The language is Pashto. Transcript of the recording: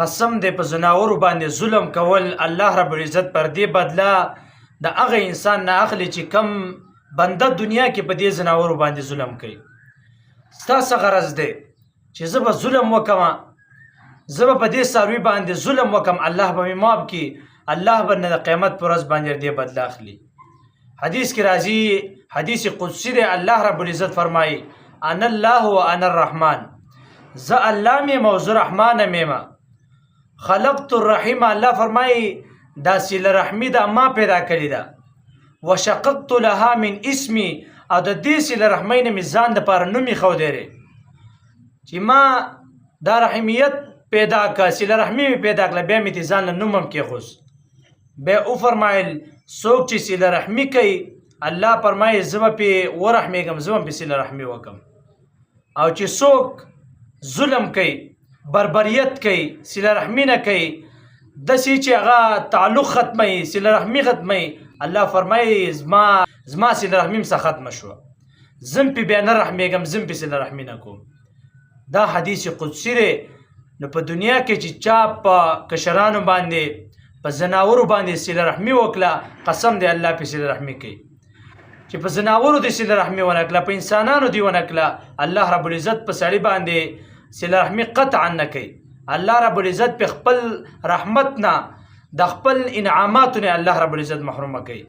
قسم دې په زناورو باندې ظلم کول الله رب العزت پر دې بدله د هغه انسان نه اخلي چې کم بنده دنیا کې په دې زناورو باندې ظلم کوي. ستاسو غرض دی چې زه به ظلم وکم، زه به په دې څاروي باندې ظلم وکم، الله به مې معاف کړي، الله به نه د قیامت پر ورځ باندې دې بدله اخلي. حدیث کې راځي، حدیث قدسی دی، الله رب العزت فرمایي انا الله و انا الرحمن، زه الله میم او زه رحمان میم. خلقت الرحیم، الله فرمایي دا صله رحمي دا ما پیدا کړې ده. وشققت لها من اسمي، او د دې صله رحمۍ نه مې ځان دپاره نوم ایښودی چې ما دا رحمیت پیدا کړه، صله رحمي مې پیدا کړه، بیا مې دې ځان له نوم هم کېښوست. بیا وفرمایل څوک چې صله رحمي کوي الله فرمایي زه به پرې ورحمېږم، زه به پرې صله رحمي وکړم. او چې څوک ظلم کوي، بربریت کوي، صله رحمي نه کوي، داسې چې هغه تعلق ختموي، صله رحمي ختموي، الله فرمایي زما صله رحمي م څخه ختمه شوه، زه م پرې بیا نه رحمېږم، زه م پرې صله رحمي نه کوم. دا حدیث قدسي دی. نو په دنیا کې چې چا په کشرانو باندې په زناورو باندې صله رحمي وکړه، قسم دی الله پرې صله رحمي کوي. چې په زناورو دې صله رحمي ونه کړه، په انسانانو دې ونه کړه، الله رب العزت په سړي باندې صله رحمي قطعا نه کوي. الله رب العزت په خپل رحمت نه، د خپل انعاماتو نه الله رب العزت محرومه کوي.